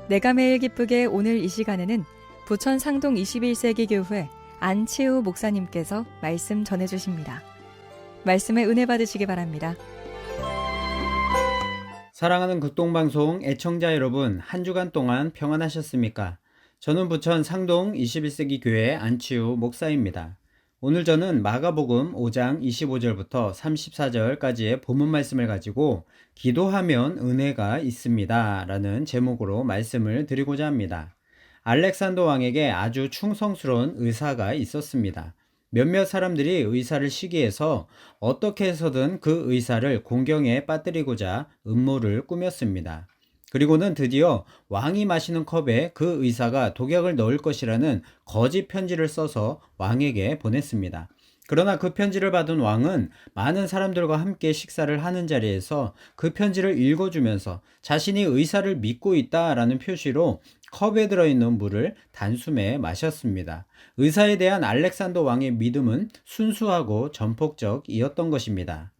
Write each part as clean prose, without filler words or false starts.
내가 매일 기쁘게 오늘 이 시간에는 부천 상동 21세기 교회 안치우 목사님께서 말씀 전해주십니다. 말씀에 은혜 받으시기 바랍니다. 사랑하는 극동방송 애청자 여러분, 한 주간 동안 평안하셨습니까? 저는 부천 상동 21세기 교회 안치우 목사입니다. 오늘 저는 마가복음 5장 25절부터 34절까지의 본문 말씀을 가지고 기도하면 은혜가 있습니다 라는 제목으로 말씀을 드리고자 합니다. 알렉산더 왕에게 아주 충성스러운 의사가 있었습니다. 몇몇 사람들이 의사를 시기해서 어떻게 해서든 그 의사를 공경에 빠뜨리고자 음모를 꾸몄습니다. 그리고는 드디어 왕이 마시는 컵에 그 의사가 독약을 넣을 것이라는 거짓 편지를 써서 왕에게 보냈습니다. 그러나 그 편지를 받은 왕은 많은 사람들과 함께 식사를 하는 자리에서 그 편지를 읽어주면서 자신이 의사를 믿고 있다라는 표시로 컵에 들어있는 물을 단숨에 마셨습니다. 의사에 대한 알렉산더 왕의 믿음은 순수하고 전폭적이었던 것입니다.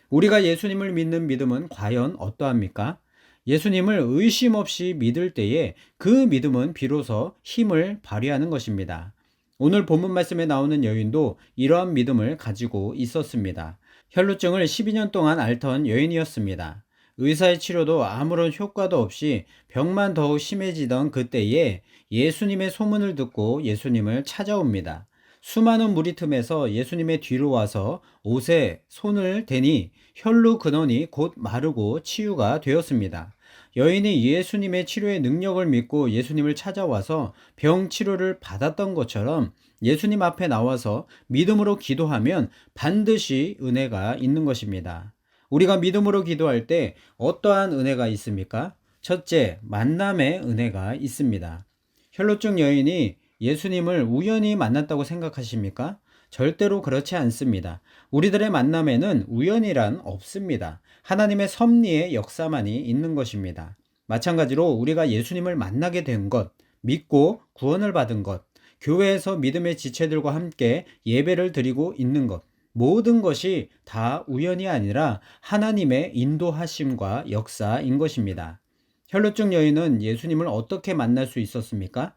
우리가 예수님을 믿는 믿음은 과연 어떠합니까? 예수님을 의심 없이 믿을 때에 그 믿음은 비로소 힘을 발휘하는 것입니다. 오늘 본문 말씀에 나오는 여인도 이러한 믿음을 가지고 있었습니다. 혈루증을 12년 동안 앓던 여인이었습니다. 의사의 치료도 아무런 효과도 없이 병만 더욱 심해지던 그때에 예수님의 소문을 듣고 예수님을 찾아옵니다. 수많은 무리 틈에서 예수님의 뒤로 와서 옷에 손을 대니 혈루 근원이 곧 마르고 치유가 되었습니다. 여인이 예수님의 치료의 능력을 믿고 예수님을 찾아와서 병 치료를 받았던 것처럼 예수님 앞에 나와서 믿음으로 기도하면 반드시 은혜가 있는 것입니다. 우리가 믿음으로 기도할 때 어떠한 은혜가 있습니까? 첫째, 만남의 은혜가 있습니다. 혈루증 여인이 예수님을 우연히 만났다고 생각하십니까? 절대로 그렇지 않습니다. 우리들의 만남에는 우연이란 없습니다. 하나님의 섭리의 역사만이 있는 것입니다. 마찬가지로 우리가 예수님을 만나게 된 것, 믿고 구원을 받은 것, 교회에서 믿음의 지체들과 함께 예배를 드리고 있는 것, 모든 것이 다 우연이 아니라 하나님의 인도하심과 역사인 것입니다. 혈루증 여인은 예수님을 어떻게 만날 수 있었습니까?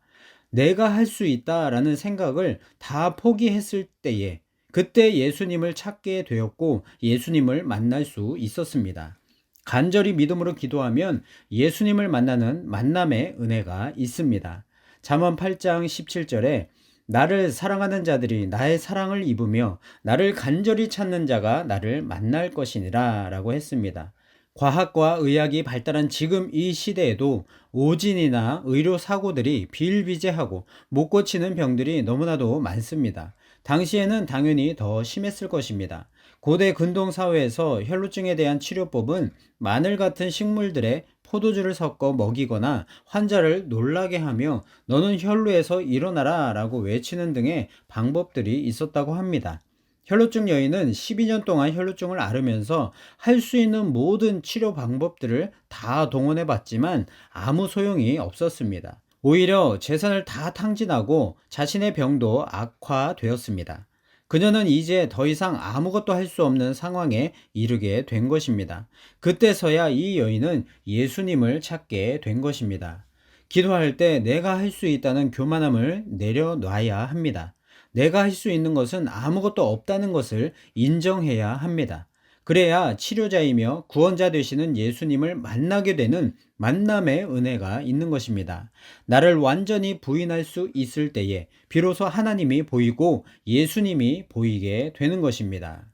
내가 할 수 있다라는 생각을 다 포기했을 때에 그때 예수님을 찾게 되었고 예수님을 만날 수 있었습니다. 간절히 믿음으로 기도하면 예수님을 만나는 만남의 은혜가 있습니다. 잠언 8장 17절에 나를 사랑하는 자들이 나의 사랑을 입으며 나를 간절히 찾는 자가 나를 만날 것이니라 라고 했습니다. 과학과 의학이 발달한 지금 이 시대에도 오진이나 의료 사고들이 비일비재하고 못 고치는 병들이 너무나도 많습니다. 당시에는 당연히 더 심했을 것입니다. 고대 근동 사회에서 혈루증에 대한 치료법은 마늘 같은 식물들에 포도주를 섞어 먹이거나 환자를 놀라게 하며 너는 혈루에서 일어나라 라고 외치는 등의 방법들이 있었다고 합니다. 혈루증 여인은 12년 동안 혈루증을 앓으면서 할 수 있는 모든 치료 방법들을 다 동원해 봤지만 아무 소용이 없었습니다. 오히려 재산을 다 탕진하고 자신의 병도 악화되었습니다. 그녀는 이제 더 이상 아무것도 할 수 없는 상황에 이르게 된 것입니다. 그때서야 이 여인은 예수님을 찾게 된 것입니다. 기도할 때 내가 할 수 있다는 교만함을 내려놔야 합니다. 내가 할 수 있는 것은 아무것도 없다는 것을 인정해야 합니다. 그래야 치료자이며 구원자 되시는 예수님을 만나게 되는 만남의 은혜가 있는 것입니다. 나를 완전히 부인할 수 있을 때에 비로소 하나님이 보이고 예수님이 보이게 되는 것입니다.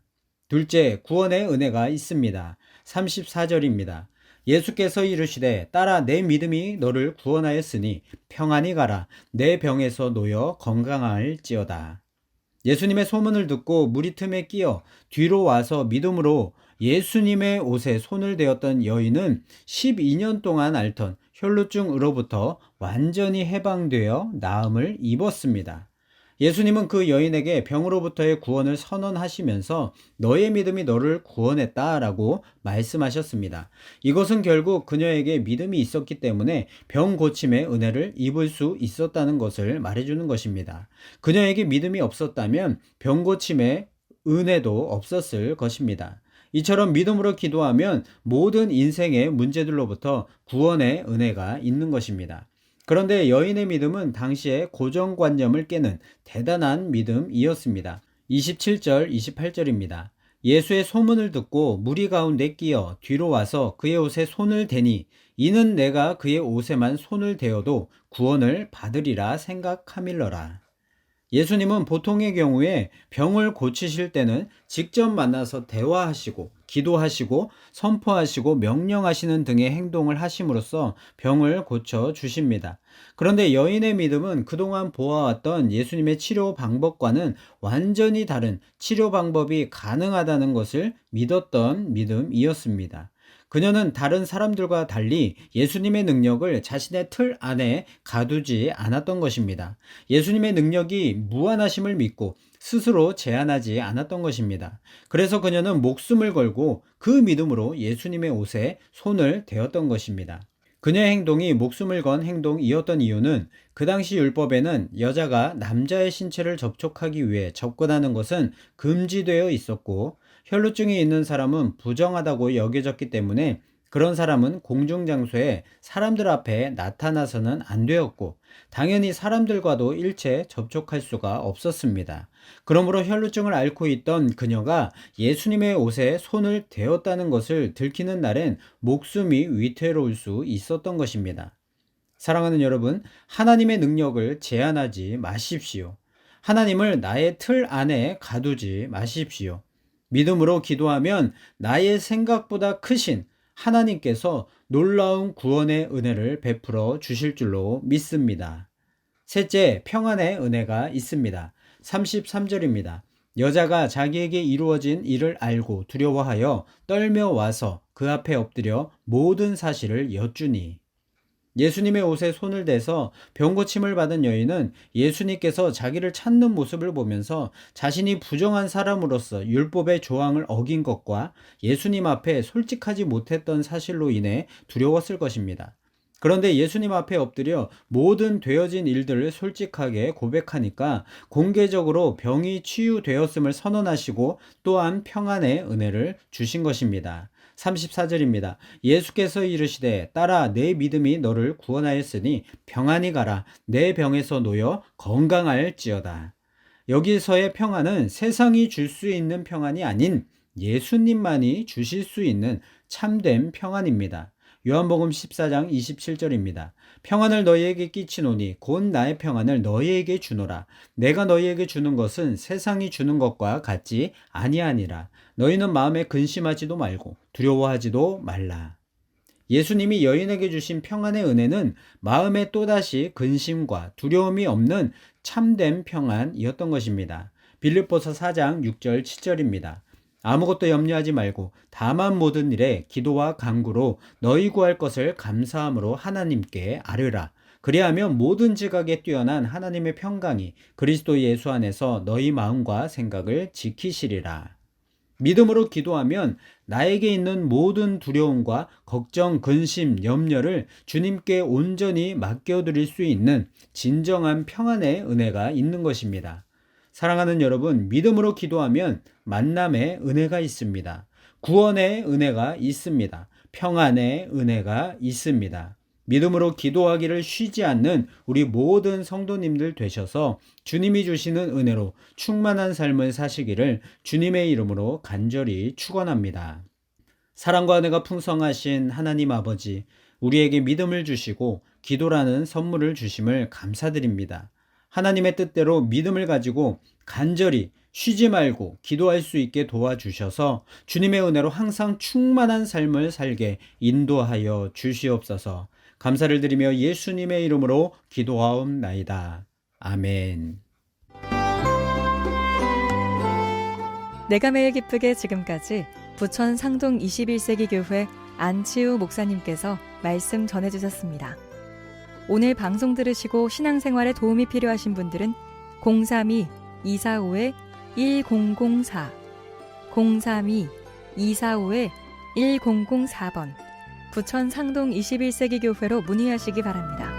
둘째, 구원의 은혜가 있습니다. 34절입니다. 예수께서 이르시되 따라 내 믿음이 너를 구원하였으니 평안히 가라. 내 병에서 놓여 건강할지어다. 예수님의 소문을 듣고 무리 틈에 끼어 뒤로 와서 믿음으로 예수님의 옷에 손을 대었던 여인은 12년 동안 앓던 혈루증으로부터 완전히 해방되어 나음을 입었습니다. 예수님은 그 여인에게 병으로부터의 구원을 선언하시면서 너의 믿음이 너를 구원했다라고 말씀하셨습니다. 이것은 결국 그녀에게 믿음이 있었기 때문에 병 고침의 은혜를 입을 수 있었다는 것을 말해주는 것입니다. 그녀에게 믿음이 없었다면 병 고침의 은혜도 없었을 것입니다. 이처럼 믿음으로 기도하면 모든 인생의 문제들로부터 구원의 은혜가 있는 것입니다. 그런데 여인의 믿음은 당시에 고정관념을 깨는 대단한 믿음이었습니다. 27절, 28절입니다. 예수의 소문을 듣고 무리 가운데 끼어 뒤로 와서 그의 옷에 손을 대니 이는 내가 그의 옷에만 손을 대어도 구원을 받으리라 생각함일러라. 예수님은 보통의 경우에 병을 고치실 때는 직접 만나서 대화하시고 기도하시고 선포하시고 명령하시는 등의 행동을 하심으로써 병을 고쳐 주십니다. 그런데 여인의 믿음은 그동안 보아왔던 예수님의 치료 방법과는 완전히 다른 치료 방법이 가능하다는 것을 믿었던 믿음이었습니다. 그녀는 다른 사람들과 달리 예수님의 능력을 자신의 틀 안에 가두지 않았던 것입니다. 예수님의 능력이 무한하심을 믿고 스스로 제한하지 않았던 것입니다. 그래서 그녀는 목숨을 걸고 그 믿음으로 예수님의 옷에 손을 대었던 것입니다. 그녀의 행동이 목숨을 건 행동이었던 이유는 그 당시 율법에는 여자가 남자의 신체를 접촉하기 위해 접근하는 것은 금지되어 있었고 혈루증이 있는 사람은 부정하다고 여겨졌기 때문에 그런 사람은 공중장소에 사람들 앞에 나타나서는 안 되었고 당연히 사람들과도 일체 접촉할 수가 없었습니다. 그러므로 혈루증을 앓고 있던 그녀가 예수님의 옷에 손을 대었다는 것을 들키는 날엔 목숨이 위태로울 수 있었던 것입니다. 사랑하는 여러분, 하나님의 능력을 제한하지 마십시오. 하나님을 나의 틀 안에 가두지 마십시오. 믿음으로 기도하면 나의 생각보다 크신 하나님께서 놀라운 구원의 은혜를 베풀어 주실 줄로 믿습니다. 셋째, 평안의 은혜가 있습니다. 33절입니다. 여자가 자기에게 이루어진 일을 알고 두려워하여 떨며 와서 그 앞에 엎드려 모든 사실을 여쭈니. 예수님의 옷에 손을 대서 병고침을 받은 여인은 예수님께서 자기를 찾는 모습을 보면서 자신이 부정한 사람으로서 율법의 조항을 어긴 것과 예수님 앞에 솔직하지 못했던 사실로 인해 두려웠을 것입니다. 그런데 예수님 앞에 엎드려 모든 되어진 일들을 솔직하게 고백하니까 공개적으로 병이 치유되었음을 선언하시고 또한 평안의 은혜를 주신 것입니다. 34절입니다. 예수께서 이르시되 딸아 내 믿음이 너를 구원하였으니 평안히 가라 내 병에서 놓여 건강할지어다. 여기서의 평안은 세상이 줄 수 있는 평안이 아닌 예수님만이 주실 수 있는 참된 평안입니다. 요한복음 14장 27절입니다. 평안을 너희에게 끼치노니 곧 나의 평안을 너희에게 주노라. 내가 너희에게 주는 것은 세상이 주는 것과 같지 아니하니라. 너희는 마음에 근심하지도 말고 두려워하지도 말라. 예수님이 여인에게 주신 평안의 은혜는 마음에 또다시 근심과 두려움이 없는 참된 평안이었던 것입니다. 빌립보서 4장 6절 7절입니다. 아무것도 염려하지 말고 다만 모든 일에 기도와 간구로 너희 구할 것을 감사함으로 하나님께 아뢰라. 그리하면 모든 지각에 뛰어난 하나님의 평강이 그리스도 예수 안에서 너희 마음과 생각을 지키시리라. 믿음으로 기도하면 나에게 있는 모든 두려움과 걱정, 근심, 염려를 주님께 온전히 맡겨드릴 수 있는 진정한 평안의 은혜가 있는 것입니다. 사랑하는 여러분, 믿음으로 기도하면 만남의 은혜가 있습니다. 구원의 은혜가 있습니다. 평안의 은혜가 있습니다. 믿음으로 기도하기를 쉬지 않는 우리 모든 성도님들 되셔서 주님이 주시는 은혜로 충만한 삶을 사시기를 주님의 이름으로 간절히 축원합니다. 사랑과 은혜가 풍성하신 하나님 아버지, 우리에게 믿음을 주시고 기도라는 선물을 주심을 감사드립니다. 하나님의 뜻대로 믿음을 가지고 간절히 쉬지 말고 기도할 수 있게 도와주셔서 주님의 은혜로 항상 충만한 삶을 살게 인도하여 주시옵소서. 감사를 드리며 예수님의 이름으로 기도하옵나이다. 아멘. 내가 매일 기쁘게 지금까지 부천 상동 21세기 교회 안치우 목사님께서 말씀 전해주셨습니다. 오늘 방송 들으시고 신앙생활에 도움이 필요하신 분들은 032-245-1004 032-245-1004번 부천 상동 21세기 교회로 문의하시기 바랍니다.